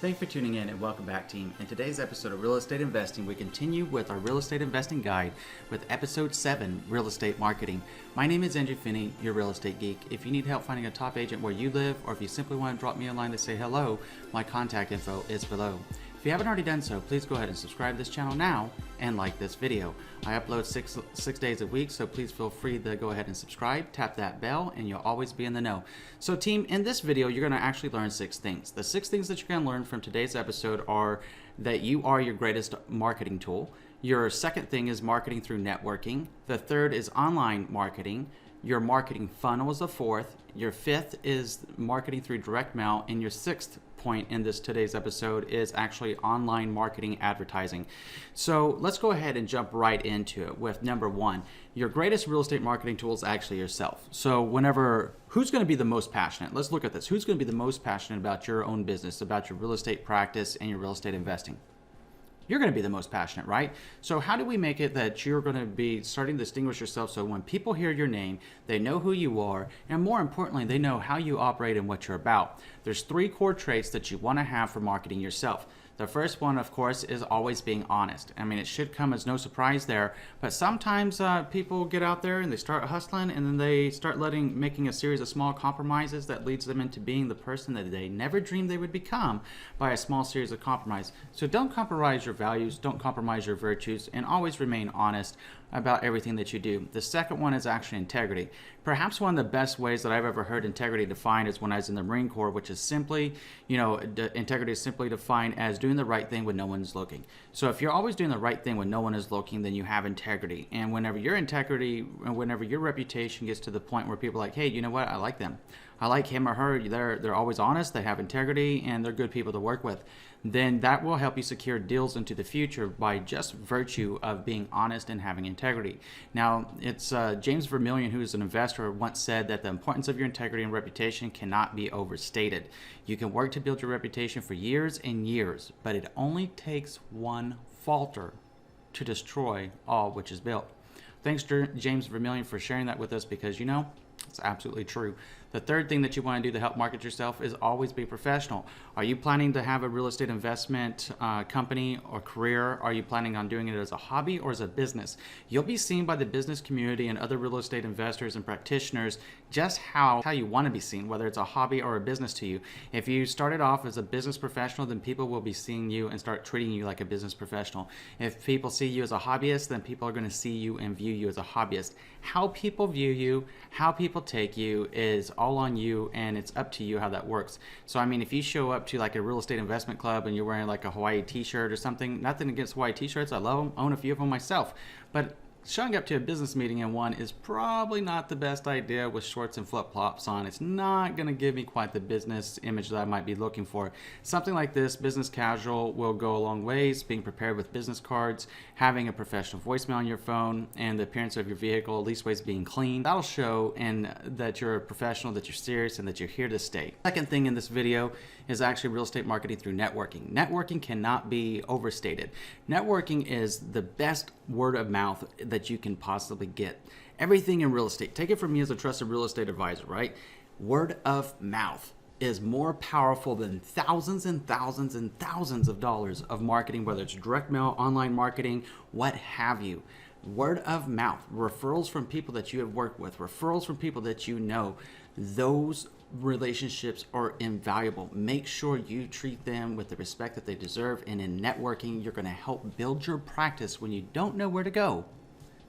Thanks for tuning in and welcome back, team. In today's episode of Real Estate Investing, we continue with our Real Estate Investing Guide with Episode 7, Real Estate Marketing. My name is Andrew Finney, your real estate geek. If you need help finding a top agent where you live, or if you simply want to drop me a line to say hello, my contact info is below. If you haven't already done so, please go ahead and subscribe to this channel now and like this video. I upload six days a week, so please feel free to go ahead and subscribe, tap that bell, and you'll always be in the know. So team, in this video, you're going to actually learn 6 things. The 6 things that you're going to learn from today's episode are that you are your greatest marketing tool. Your second thing is marketing through networking. The third is online marketing. Your marketing funnel is the fourth. Your fifth is marketing through direct mail. And your sixth point in today's episode is actually online marketing advertising. So let's go ahead and jump right into it with number 1. Your greatest real estate marketing tool is actually yourself. So who's going to be the most passionate? Let's look at this. Who's going to be the most passionate about your own business, about your real estate practice and your real estate investing? You're going to be the most passionate, right? So how do we make it that you're going to be starting to distinguish yourself so when people hear your name, they know who you are, and more importantly, they know how you operate and what you're about? There's 3 core traits that you want to have for marketing yourself. The first one, of course, is always being honest. I mean, it should come as no surprise there, but sometimes people get out there and they start hustling and then they start making a series of small compromises that leads them into being the person that they never dreamed they would become by a small series of compromise. So don't compromise your values, don't compromise your virtues, and always remain honest about everything that you do. The second one is actually integrity. Perhaps one of the best ways that I've ever heard integrity defined is when I was in the Marine Corps, which is simply, integrity is simply defined as doing the right thing when no one is looking. So if you're always doing the right thing when no one is looking, then you have integrity. And whenever your reputation gets to the point where people are like, hey, you know what, I like them. I like him or her. They're always honest, they have integrity, and they're good people to work with. Then that will help you secure deals into the future by just virtue of being honest and having integrity. Now, it's James Vermillion, who is an investor, once said that the importance of your integrity and reputation cannot be overstated. You can work to build your reputation for years and years, but it only takes one falter to destroy all which is built. Thanks, James Vermillion, for sharing that with us, because it's absolutely true. The third thing that you want to do to help market yourself is always be professional. Are you planning to have a real estate investment company or career? Are you planning on doing it as a hobby or as a business? You'll be seen by the business community and other real estate investors and practitioners just how you want to be seen, whether it's a hobby or a business to you. If you started off as a business professional, then people will be seeing you and start treating you like a business professional. If people see you as a hobbyist, then people are going to see you and view you as a hobbyist. How people view you, how people take you is all on you, and it's up to you how that works. So I mean, if you show up to like a real estate investment club and you're wearing like a Hawaii t-shirt or something, nothing against Hawaii t-shirts, I love them, own a few of them myself, but showing up to a business meeting in one is probably not the best idea with shorts and flip-flops on. It's not going to give me quite the business image that I might be looking for. Something like this, business casual, will go a long ways. Being prepared with business cards, having a professional voicemail on your phone, and the appearance of your vehicle, at least ways being clean. That'll show that you're a professional, that you're serious, and that you're here to stay. Second thing in this video is actually real estate marketing through networking. Networking cannot be overstated. Networking is the best word of mouth that you can possibly get. Everything in real estate, take it from me as a trusted real estate advisor, right? Word of mouth is more powerful than thousands and thousands and thousands of dollars of marketing, whether it's direct mail, online marketing, what have you. Word of mouth, referrals from people that you have worked with, referrals from people that you know, those relationships are invaluable. Make sure you treat them with the respect that they deserve, and in networking, you're going to help build your practice. When you don't know where to go,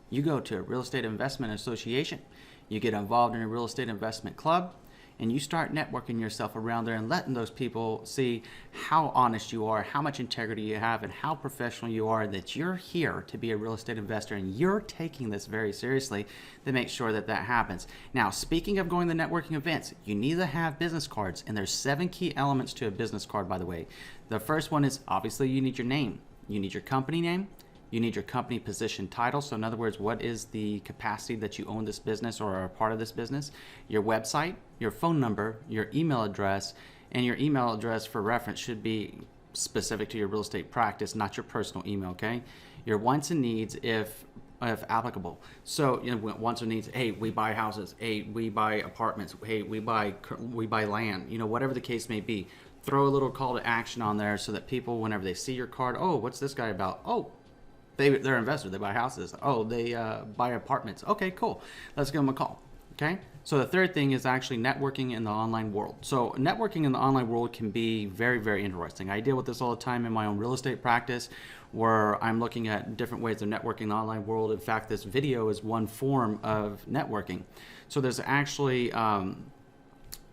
you go to a real estate investment association, you get involved in a real estate investment club, and you start networking yourself around there and letting those people see how honest you are, how much integrity you have, and how professional you are, that you're here to be a real estate investor and you're taking this very seriously to make sure that that happens. Now, speaking of going to networking events, you need to have business cards, and there's 7 key elements to a business card, by the way. The first one is obviously you need your name. You need your company name. You need your company position title. So in other words, what is the capacity that you own this business or are a part of this business? Your website, your phone number, your email address, and your email address for reference should be specific to your real estate practice, not your personal email, okay? Your wants and needs, if applicable. So, wants and needs, hey, we buy houses, hey, we buy apartments, hey, we buy land, whatever the case may be. throw a little call to action on there so that people, whenever they see your card, oh, what's this guy about? Oh, they're investors. They buy houses. Oh, they buy apartments. Okay, cool. Let's give them a call. Okay. So the third thing is actually networking in the online world. So networking in the online world can be very, very interesting. I deal with this all the time in my own real estate practice, where I'm looking at different ways of networking in the online world. In fact, this video is one form of networking. So there's actually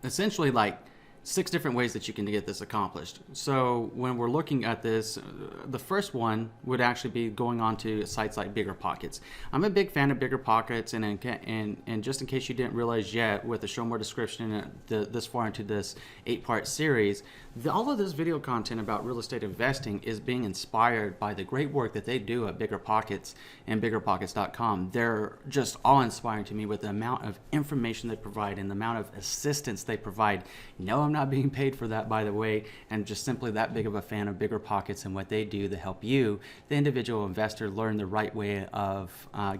essentially like 6 different ways that you can get this accomplished. So when we're looking at this, the first one would actually be going on to sites like BiggerPockets. I'm a big fan of BiggerPockets, and just in case you didn't realize yet, with the show more description this far into this 8-part series, all of this video content about real estate investing is being inspired by the great work that they do at BiggerPockets and BiggerPockets.com. They're just awe-inspiring to me with the amount of information they provide and the amount of assistance they provide. No, I'm not being paid for that, by the way, and just simply that big of a fan of BiggerPockets and what they do to help you, the individual investor, learn the right way of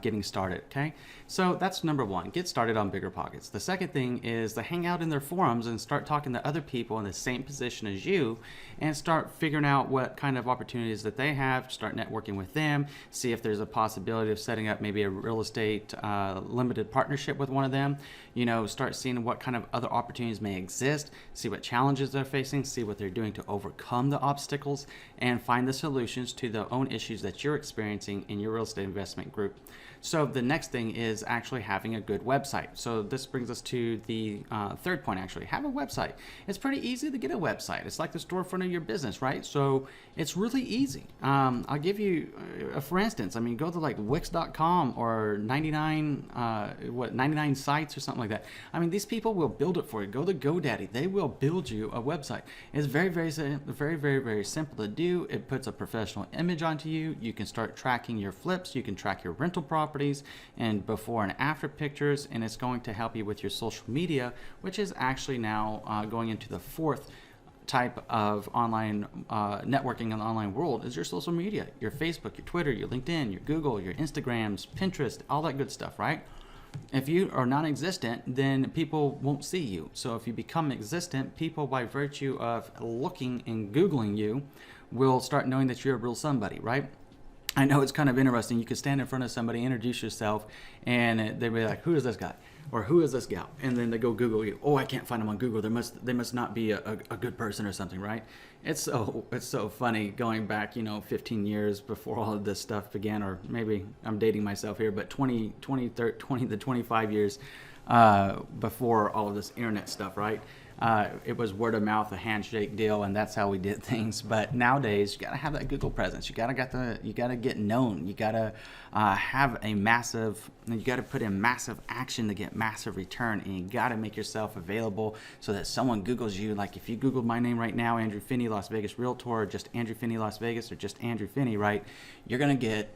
getting started. Okay, so that's number one. Get started on BiggerPockets. The second thing is to hang out in their forums and start talking to other people in the same position as you, and start figuring out what kind of opportunities that they have. Start networking with them. See if there's a possibility of setting up maybe a real estate limited partnership with one of them. You know, start seeing what kind of other opportunities may exist. See what challenges they're facing, see what they're doing to overcome the obstacles, and find the solutions to the own issues that you're experiencing in your real estate investment group. So the next thing is actually having a good website. So this brings us to the third point, actually. Have a website. It's pretty easy to get a website. It's like the storefront of your business, right? So it's really easy. I'll give you, for instance, I mean, go to like Wix.com or 99 sites or something like that. I mean, these people will build it for you. Go to GoDaddy. They will build you a website. It's very, very simple to do. It puts a professional image onto you. You can start tracking your flips. You can track your rental properties and before and after pictures, and it's going to help you with your social media, which is actually now going into the fourth type of online networking in the online world, is your social media, your Facebook, your Twitter, your LinkedIn, your Google, your Instagrams, Pinterest, all that good stuff, right? If you are non-existent, then people won't see you. So if you become existent, people, by virtue of looking and Googling you, will start knowing that you're a real somebody, right? I know it's kind of interesting. You could stand in front of somebody, introduce yourself, and they'd be like, "Who is this guy?" or "Who is this gal?" And then they go Google you. "Oh, I can't find them on Google. They must not be a good person or something," right? It's so funny going back, 15 years before all of this stuff began, or maybe I'm dating myself here, but 20 to 25 years before all of this internet stuff, right? It was word of mouth, a handshake deal, and that's how we did things. But nowadays, you gotta have that Google presence. You gotta get known. You gotta you gotta put in massive action to get massive return, and you gotta make yourself available so that someone Googles you. Like if you Googled my name right now, Andrew Finney, Las Vegas Realtor, or just Andrew Finney, Las Vegas, or just Andrew Finney, right? You're gonna get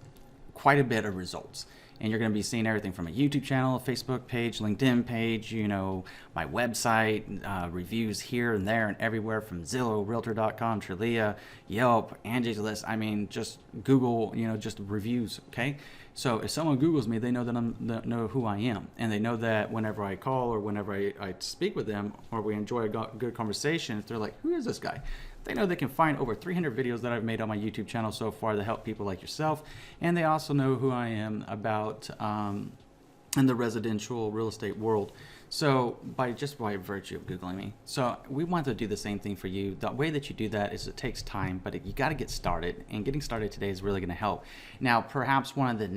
quite a bit of results. And you're going to be seeing everything from a YouTube channel, a Facebook page, LinkedIn page, my website, reviews here and there and everywhere, from Zillow, Realtor.com, Trulia, Yelp, Angie's List. I mean, just Google, just reviews, okay? So if someone Googles me, they know that they know who I am. And they know that whenever I call or whenever I speak with them, or we enjoy a good conversation, if they're like, "Who is this guy?" They know they can find over 300 videos that I've made on my YouTube channel so far to help people like yourself. And they also know who I am about in the residential real estate world. So by virtue of Googling me. So we want to do the same thing for you. The way that you do that is it takes time, but you got to get started, and getting started today is really going to help. Now, perhaps one of the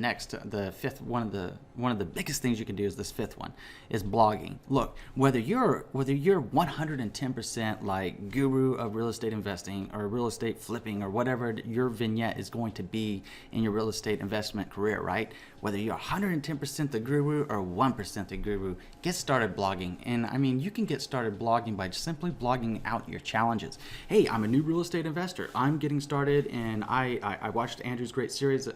biggest things you can do is this fifth one, is blogging. Look, whether you're 110% like guru of real estate investing or real estate flipping or whatever your vignette is going to be in your real estate investment career, right? Whether you're 110% the guru or 1% the guru, get started blogging. And I mean, you can get started blogging by just simply blogging out your challenges. Hey, I'm a new real estate investor. I'm getting started, and I watched Andrew's great series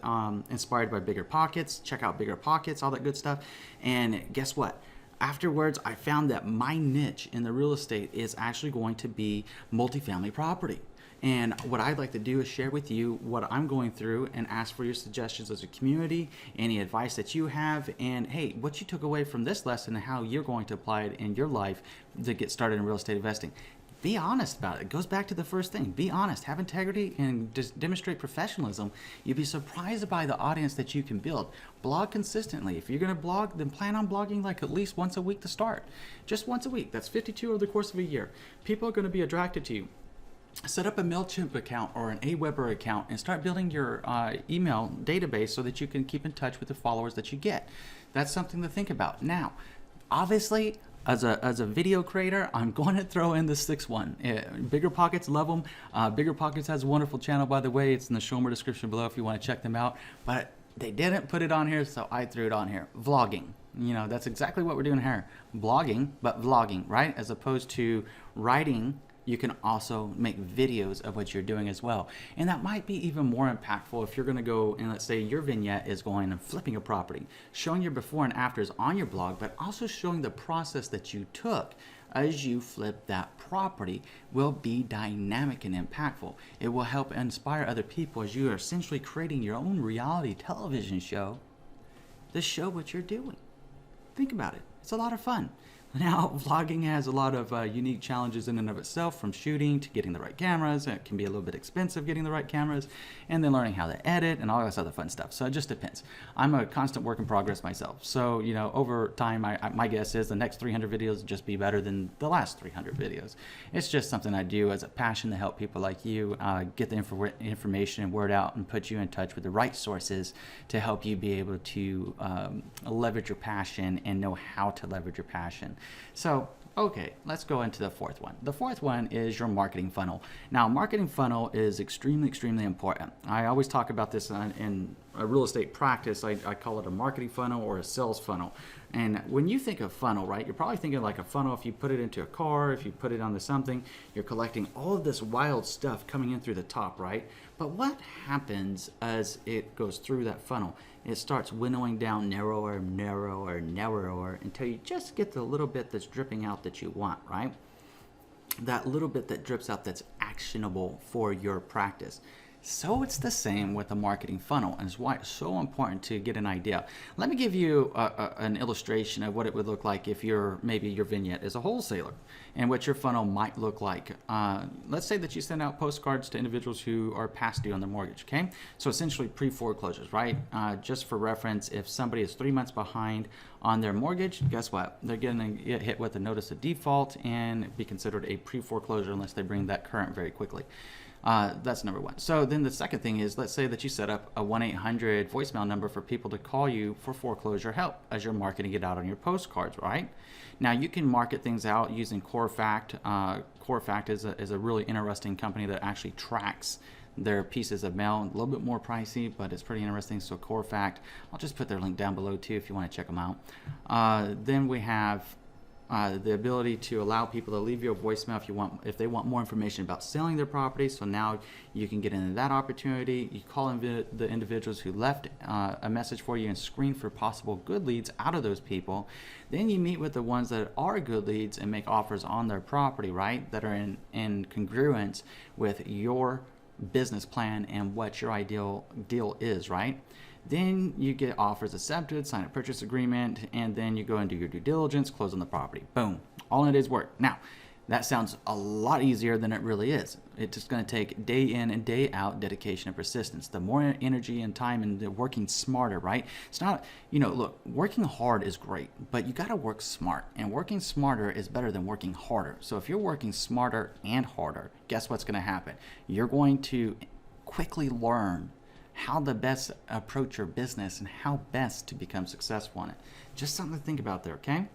inspired by BiggerPockets. Check out BiggerPockets, all that good stuff. And guess what? Afterwards, I found that my niche in the real estate is actually going to be multifamily property. And what I'd like to do is share with you what I'm going through and ask for your suggestions as a community, any advice that you have, and hey, what you took away from this lesson and how you're going to apply it in your life to get started in real estate investing. be honest about it. It goes back to the first thing. Be honest, have integrity, and just demonstrate professionalism. You'd be surprised by the audience that you can build. Blog consistently. If you're going to blog, then plan on blogging like at least once a week to start. Just once a week. That's 52 over the course of a year. People are going to be attracted to you. Set up a MailChimp account or an Aweber account and start building your email database so that you can keep in touch with the followers that you get. That's something to think about. Now, obviously, as a video creator, I'm going to throw in the sixth one. Bigger Pockets, love them. Bigger Pockets has a wonderful channel, by the way. It's in the show more description below if you want to check them out. But they didn't put it on here, so I threw it on here. Vlogging. You know, that's exactly what we're doing here. Blogging, but vlogging, right? As opposed to writing, you can also make videos of what you're doing as well. And that might be even more impactful if you're gonna go and let's say your vignette is going and flipping a property, showing your before and afters on your blog, but also showing the process that you took as you flip that property will be dynamic and impactful. It will help inspire other people as you are essentially creating your own reality television show to show what you're doing. Think about it. It's a lot of fun. Now, vlogging has a lot of unique challenges in and of itself, from shooting to getting the right cameras. It can be a little bit expensive getting the right cameras, and then learning how to edit and all this other fun stuff. So it just depends. I'm a constant work in progress myself. So, you know, over time, my guess is the next 300 videos will just be better than the last 300 videos. It's just something I do as a passion to help people like you get the information and word out and put you in touch with the right sources to help you be able to leverage your passion and know how to leverage your passion. So, okay, let's go into the fourth one. The fourth one is your marketing funnel. Now, marketing funnel is extremely, extremely important. I always talk about this in a real estate practice. I call it a marketing funnel or a sales funnel. And when you think of funnel, right, you're probably thinking like a funnel. If you put it into a car, if you put it onto something, you're collecting all of this wild stuff coming in through the top, right? But what happens as it goes through that funnel? It starts winnowing down narrower, narrower, narrower until you just get the little bit that's dripping out that you want, right? That little bit that drips out that's actionable for your practice. So it's the same with the marketing funnel, and it's why it's so important to get an idea. Let me give you an illustration of what it would look like if maybe your vignette is a wholesaler and what your funnel might look like. Let's say that you send out postcards to individuals who are past due on their mortgage, okay? So essentially pre-foreclosures, right? Just for reference, if somebody is 3 months behind on their mortgage, guess what? They're going to get hit with a notice of default and be considered a pre-foreclosure unless they bring that current very quickly. That's number one. So then the second thing is, let's say that you set up a 1-800 voicemail number for people to call you for foreclosure help as you're marketing it out on your postcards, right? Now you can market things out using CoreFact. CoreFact is a really interesting company that actually tracks their pieces of mail. A little bit more pricey, but it's pretty interesting. So CoreFact, I'll just put their link down below too if you want to check them out. Then we have the ability to allow people to leave you a voicemail if they want more information about selling their property. So now you can get into that opportunity. You call in the individuals who left a message for you and screen for possible good leads out of those people. Then you meet with the ones that are good leads and make offers on their property, right? That are in congruence with your business plan and what your ideal deal is, right? Then you get offers accepted, sign a purchase agreement, and then you go and do your due diligence, close on the property. Boom. All in a day's work. Now, that sounds a lot easier than it really is. It's just going to take day in and day out dedication and persistence. The more energy and time and working smarter, right? It's not, look, working hard is great, but you got to work smart. And working smarter is better than working harder. So if you're working smarter and harder, guess what's going to happen? You're going to quickly learn how to best approach your business and how best to become successful in it. Just something to think about there, okay?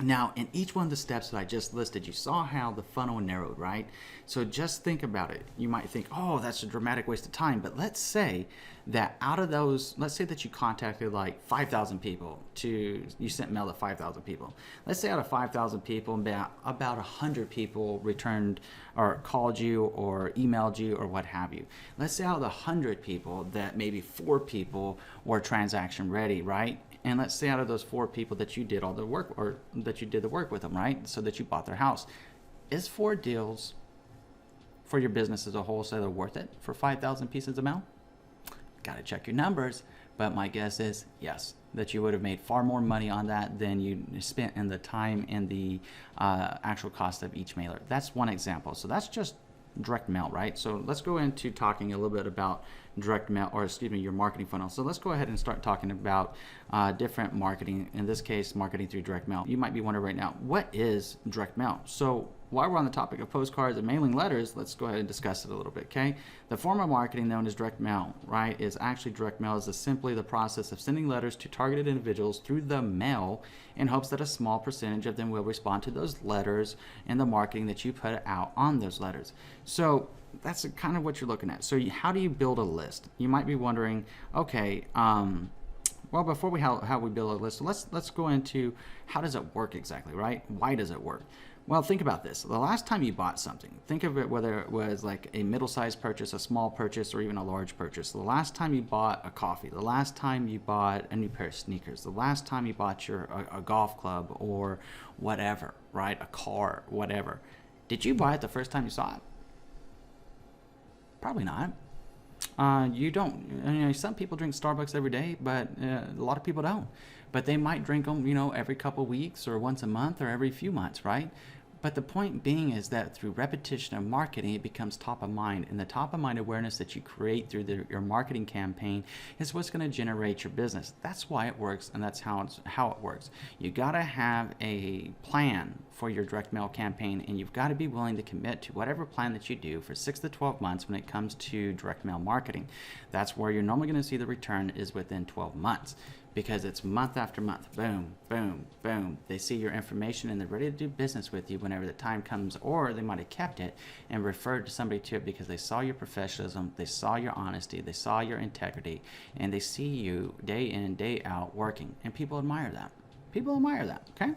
Now, in each one of the steps that I just listed, you saw how the funnel narrowed, right? So just think about it. You might think, oh, that's a dramatic waste of time. But let's say that out of those, let's say that you contacted like 5,000 people you sent mail to 5,000 people. Let's say out of 5,000 people, about 100 people returned or called you or emailed you or what have you. Let's say out of the 100 people that maybe 4 people were transaction ready, right? And let's say out of those 4 people that you did all the work or that you did the work with them, right? So that you bought their house. Is 4 deals for your business as a wholesaler worth it for 5,000 pieces of mail? Got to check your numbers, but my guess is yes, that you would have made far more money on that than you spent in the time and the actual cost of each mailer. That's one example. So that's just direct mail, right? So let's go into talking a little bit about direct mail, or excuse me, your marketing funnel. So let's go ahead and start talking about different marketing, in this case, marketing through direct mail. You might be wondering right now, what is direct mail? So while we're on the topic of postcards and mailing letters, let's go ahead and discuss it a little bit, okay? The form of marketing known as direct mail, right, is actually direct mail is simply the process of sending letters to targeted individuals through the mail in hopes that a small percentage of them will respond to those letters and the marketing that you put out on those letters. So that's kind of what you're looking at. So how do you build a list? You might be wondering, okay, well, before how we build a list, let's go into how does it work exactly, right? Why does it work? Well, think about this. The last time you bought something, think of it whether it was like a middle-sized purchase, a small purchase, or even a large purchase. The last time you bought a coffee, the last time you bought a new pair of sneakers, the last time you bought a golf club or whatever, right? A car, whatever. Did you buy it the first time you saw it? Probably not. You don't, some people drink Starbucks every day, but a lot of people don't. But they might drink them, every couple weeks or once a month or every few months, right? But the point being is that through repetition of marketing, it becomes top of mind. And the top of mind awareness that you create through your marketing campaign is what's going to generate your business. That's why it works, and that's how it works. You got to have a plan for your direct mail campaign, and you've got to be willing to commit to whatever plan that you do for 6 to 12 months when it comes to direct mail marketing. That's where you're normally going to see the return is within 12 months. Because it's month after month, boom, boom, boom. They see your information and they're ready to do business with you whenever the time comes, or they might have kept it and referred to somebody to it because they saw your professionalism, they saw your honesty, they saw your integrity, and they see you day in, day out working. And people admire that. People admire that, okay?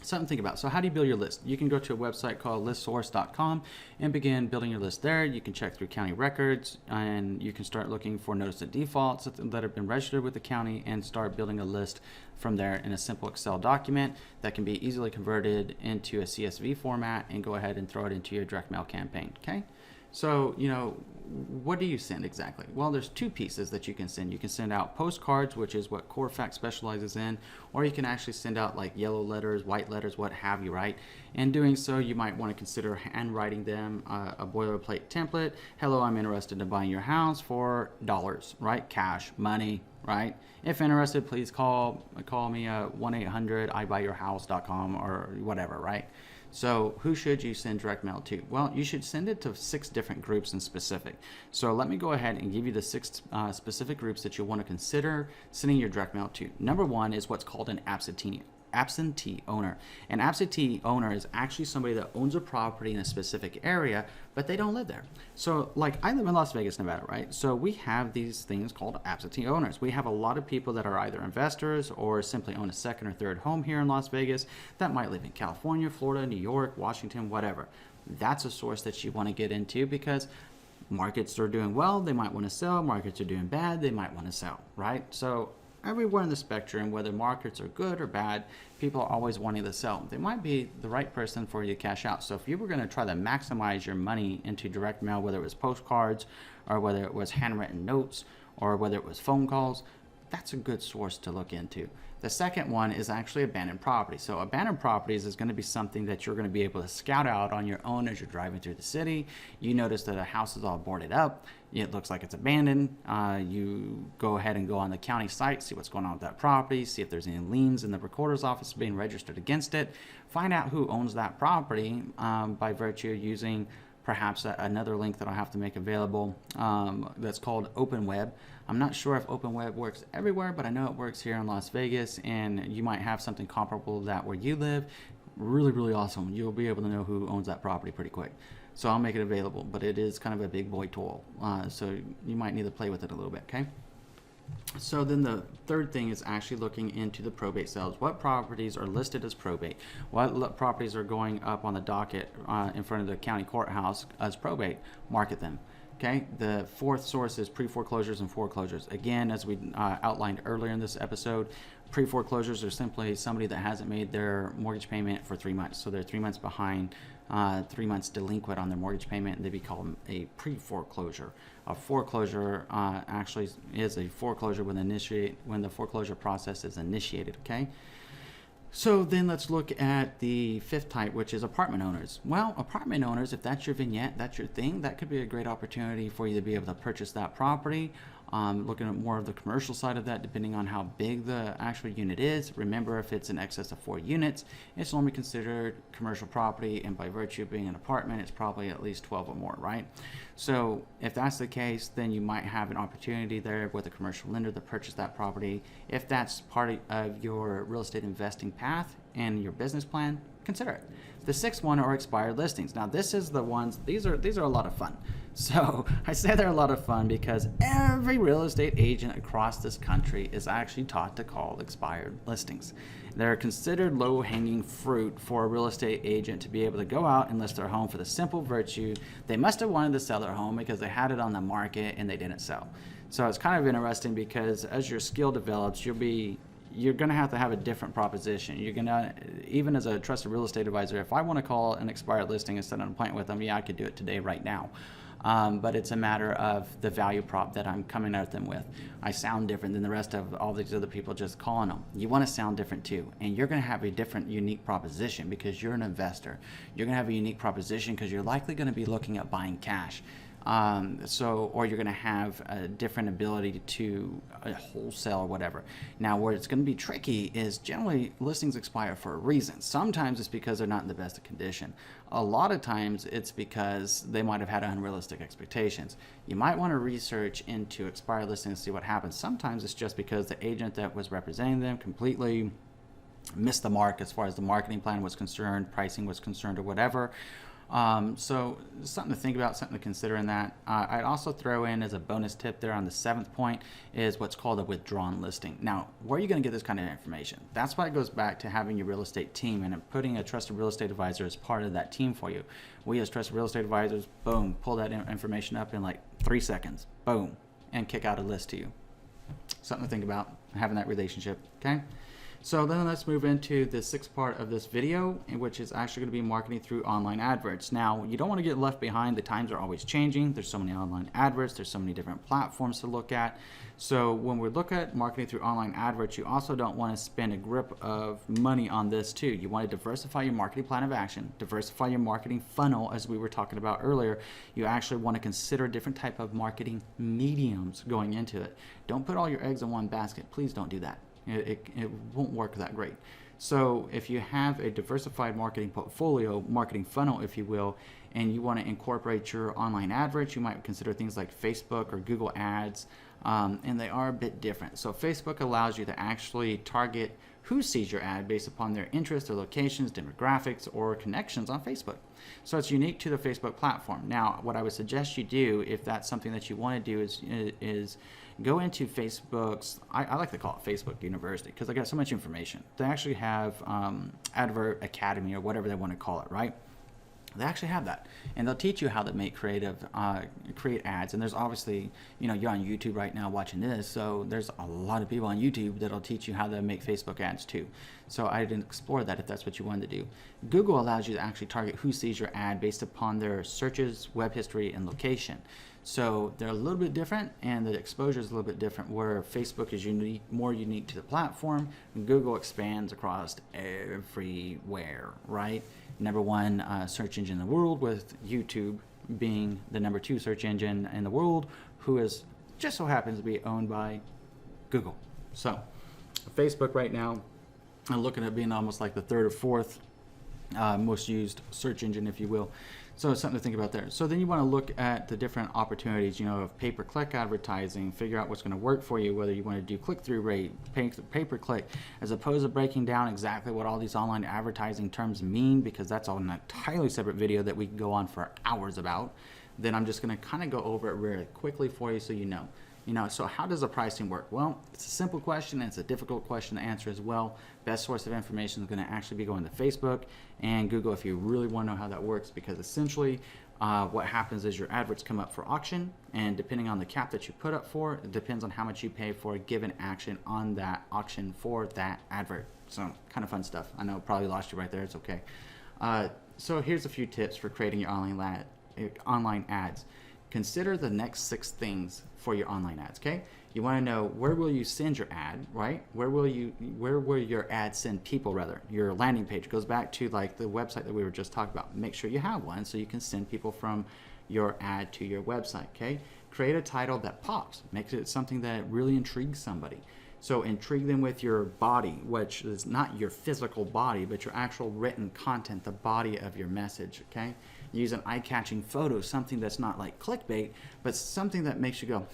Something to think about. So how do you build your list? You can go to a website called listsource.com and begin building your list there. You can check through county records, and you can start looking for notice of defaults that have been registered with the county and start building a list from there in a simple Excel document that can be easily converted into a CSV format and go ahead and throw it into your direct mail campaign, okay? So, what do you send exactly? Well, there's two pieces that you can send. You can send out postcards, which is what Corefax specializes in, or you can actually send out like yellow letters, white letters, what have you, right? In doing so, you might want to consider handwriting them a boilerplate template. Hello, I'm interested in buying your house for dollars, right? Cash, money, right? If interested, please call me at 1-800-IBuyYourHouse.com or whatever, right? So who should you send direct mail to? Well, you should send it to 6 different groups in specific. So let me go ahead and give you the 6 specific groups that you'll want to consider sending your direct mail to. Number 1 is what's called an absentee owner. An absentee owner is actually somebody that owns a property in a specific area, but they don't live there. So like I live in Las Vegas, Nevada, right? So we have these things called absentee owners. We have a lot of people that are either investors or simply own a second or third home here in Las Vegas that might live in California, Florida, New York, Washington, whatever. That's a source that you want to get into because markets are doing well, they might want to sell. Markets are doing bad, they might want to sell, right? So everywhere in the spectrum, whether markets are good or bad, people are always wanting to sell. They might be the right person for you to cash out. So if you were going to try to maximize your money into direct mail, whether it was postcards or whether it was handwritten notes or whether it was phone calls, that's a good source to look into. The second one is actually abandoned property. So abandoned properties is going to be something that you're going to be able to scout out on your own as you're driving through the city. You notice that a house is all boarded up. It looks like it's abandoned. You go ahead and go on the county site, see what's going on with that property, see if there's any liens in the recorder's office being registered against it. Find out who owns that property by virtue of using perhaps another link that I'll have to make available that's called Open Web. I'm not sure if Open Web works everywhere, but I know it works here in Las Vegas, and you might have something comparable to that where you live. Really, really awesome. You'll be able to know who owns that property pretty quick. So I'll make it available, but it is kind of a big boy tool. So you might need to play with it a little bit, okay? So then the third thing is actually looking into the probate sales. What properties are listed as probate? What properties are going up on the docket in front of the county courthouse as probate? Market them. Okay, the fourth source is pre-foreclosures and foreclosures. Again, as we outlined earlier in this episode, pre-foreclosures are simply somebody that hasn't made their mortgage payment for 3 months. So they're 3 months behind 3 months delinquent on their mortgage payment, they be called a pre-foreclosure. A foreclosure actually is a foreclosure when the foreclosure process is initiated. Okay. So then let's look at the fifth type, which is apartment owners. Well, apartment owners, if that's your vignette, that's your thing, that could be a great opportunity for you to be able to purchase that property. Looking at more of the commercial side of that, depending on how big the actual unit is. Remember, if it's in excess of 4 units, it's normally considered commercial property, and by virtue of being an apartment, it's probably at least 12 or more, right? So if that's the case, then you might have an opportunity there with a commercial lender to purchase that property. If that's part of your real estate investing path and your business plan, consider it. The sixth one are expired listings. Now this is the ones, these are a lot of fun. So I say they're a lot of fun because every real estate agent across this country is actually taught to call expired listings. They're considered low-hanging fruit for a real estate agent to be able to go out and list their home for the simple virtue they must have wanted to sell their home because they had it on the market and they didn't sell. So it's kind of interesting because as your skill develops, you're going to have a different proposition. You're going to, even as a trusted real estate advisor, if I want to call an expired listing and set an appointment with them, yeah, I could do it today, right now. But it's a matter of the value prop that I'm coming at them with. I sound different than the rest of all these other people just calling them. You want to sound different too. And you're going to have a different, unique proposition because you're an investor. You're going to have a unique proposition because you're likely going to be looking at buying cash. Or you're going to have a different ability to wholesale or whatever. Now, where it's going to be tricky is generally listings expire for a reason. Sometimes it's because they're not in the best of condition. A lot of times it's because they might have had unrealistic expectations. You might want to research into expired listings and see what happens. Sometimes it's just because the agent that was representing them completely missed the mark as far as the marketing plan was concerned, pricing was concerned, or whatever. So something to think about, something to consider in that. I'd also throw in as a bonus tip there on the 7th point is what's called a withdrawn listing. Now, where are you going to get this kind of information? That's why it goes back to having your real estate team and putting a trusted real estate advisor as part of that team for you. We as trusted real estate advisors, boom, pull that information up in like 3 seconds, boom, and kick out a list to you. Something to think about, having that relationship, okay? So then let's move into the 6th part of this video, which is actually going to be marketing through online adverts. Now, you don't want to get left behind. The times are always changing. There's so many online adverts. There's so many different platforms to look at. So when we look at marketing through online adverts, you also don't want to spend a grip of money on this too. You want to diversify your marketing plan of action, diversify your marketing funnel, as we were talking about earlier. You actually want to consider different type of marketing mediums going into it. Don't put all your eggs in one basket. Please don't do that. It won't work that great. So if you have a diversified marketing portfolio, marketing funnel, if you will, and you want to incorporate your online adverts, you might consider things like Facebook or Google Ads, and they are a bit different. So Facebook allows you to actually target who sees your ad based upon their interests, their locations, demographics, or connections on Facebook. So it's unique to the Facebook platform. Now, what I would suggest you do, if that's something that you want to do, is go into Facebook's, I like to call it Facebook University because I got so much information. They actually have Advert Academy or whatever they want to call it, right? They actually have that, and they'll teach you how to make create ads. And there's obviously, you're on YouTube right now watching this, so there's a lot of people on YouTube that'll teach you how to make Facebook ads too. So I didn't explore that if that's what you wanted to do. Google allows you to actually target who sees your ad based upon their searches, web history, and location. So they're a little bit different, and the exposure is a little bit different, where Facebook is more unique to the platform, and Google expands across everywhere, right? Number 1 search engine in the world, with YouTube being the number 2 search engine in the world, who is just so happens to be owned by Google. So Facebook right now, I'm looking at being almost like the 3rd or 4th most used search engine, if you will. So it's something to think about there. So then you want to look at the different opportunities, of pay-per-click advertising, figure out what's going to work for you, whether you want to do click-through rate, pay-per-click, as opposed to breaking down exactly what all these online advertising terms mean, because that's all an entirely separate video that we can go on for hours about. Then I'm just going to kind of go over it really quickly for you so you know. So how does the pricing work? Well, it's a simple question, and it's a difficult question to answer as well. Best source of information is going to actually be going to Facebook and Google if you really want to know how that works, because essentially what happens is your adverts come up for auction, and depending on the cap that you put up for, it depends on how much you pay for a given action on that auction for that advert. So kind of fun stuff. I know probably lost you right there. It's okay. So here's a few tips for creating your online ads. Consider the next 6 things for your online ads, okay? You want to know, where will you send your ad, right? Where will your ad send people, rather? Your landing page goes back to like the website that we were just talking about. Make sure you have one so you can send people from your ad to your website, okay? Create a title that pops. Make it something that really intrigues somebody. So intrigue them with your body, which is not your physical body, but your actual written content, the body of your message, okay? Use an eye-catching photo, something that's not like clickbait, but something that makes you go,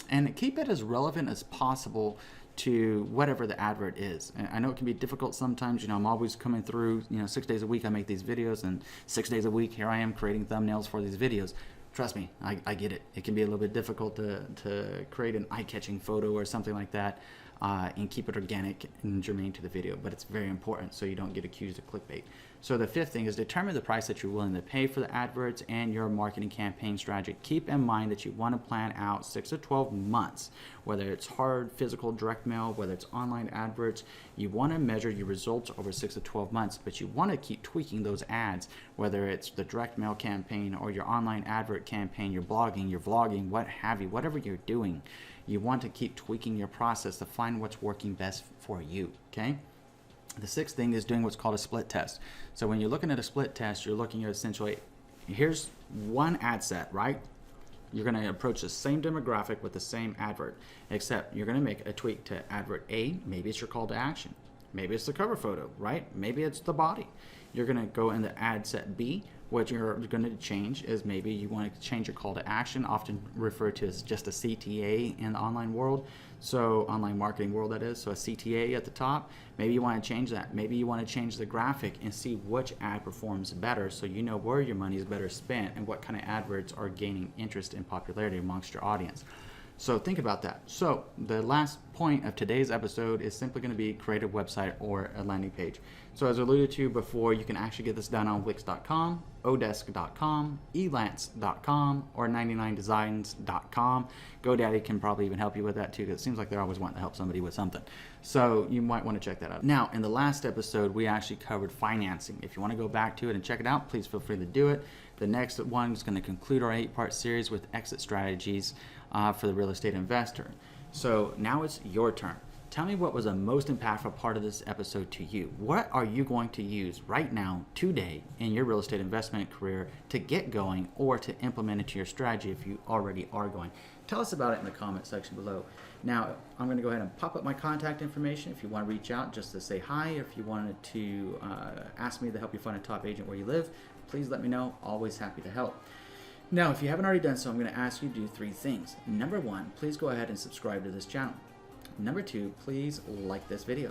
and keep it as relevant as possible to whatever the advert is. And I know it can be difficult sometimes. I'm always coming through, 6 days a week I make these videos, and 6 days a week here I am creating thumbnails for these videos. Trust me, I get it. It can be a little bit difficult to create an eye-catching photo or something like that and keep it organic and germane to the video, but it's very important so you don't get accused of clickbait. So the 5th thing is determine the price that you're willing to pay for the adverts and your marketing campaign strategy. Keep in mind that you want to plan out 6 to 12 months, whether it's hard, physical, direct mail, whether it's online adverts. You want to measure your results over 6 to 12 months, but you want to keep tweaking those ads, whether it's the direct mail campaign or your online advert campaign, your blogging, your vlogging, what have you, whatever you're doing. You want to keep tweaking your process to find what's working best for you, okay? The 6th thing is doing what's called a split test. So when you're looking at a split test, you're looking at essentially, here's one ad set, right? You're going to approach the same demographic with the same advert, except you're going to make a tweak to advert A. Maybe it's your call to action. Maybe it's the cover photo, right? Maybe it's the body. You're going to go in the ad set B. What you're going to change is maybe you want to change your call to action, often referred to as just a CTA in the online world. So online marketing world, that is. So a CTA at the top. Maybe you want to change that. Maybe you want to change the graphic and see which ad performs better so you know where your money is better spent and what kind of adverts are gaining interest and popularity amongst your audience. So think about that. So the last point of today's episode is simply going to be create a website or a landing page. So as alluded to before, you can actually get this done on Wix.com, Odesk.com, Elance.com, or 99designs.com. GoDaddy can probably even help you with that too, because it seems like they're always wanting to help somebody with something. So you might want to check that out. Now, in the last episode, we actually covered financing. If you want to go back to it and check it out, please feel free to do it. The next one is going to conclude our 8-part series with exit strategies for the real estate investor. So now it's your turn. Tell me what was the most impactful part of this episode to you. What are you going to use right now, today, in your real estate investment career to get going or to implement into your strategy if you already are going? Tell us about it in the comment section below. Now, I'm going to go ahead and pop up my contact information if you want to reach out just to say hi. If you wanted to ask me to help you find a top agent where you live, please let me know. Always happy to help. Now, if you haven't already done so, I'm going to ask you to do 3 things. Number 1, please go ahead and subscribe to this channel. Number 2, please like this video.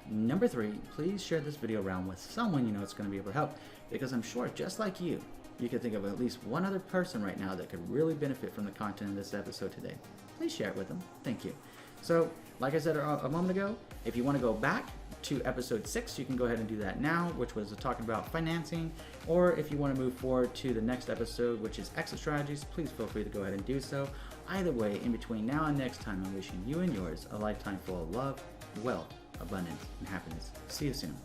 Number 3, please share this video around with someone you know it's going to be able to help, because I'm sure, just like you can think of at least one other person right now that could really benefit from the content in this episode today. Please share it with them. Thank you. So, like I said a moment ago, if you want to go back to episode 6, you can go ahead and do that now, which was talking about financing. Or if you want to move forward to the next episode, which is exit strategies, please feel free to go ahead and do so. Either way, in between now and next time, I'm wishing you and yours a lifetime full of love, wealth, abundance, and happiness. See you soon.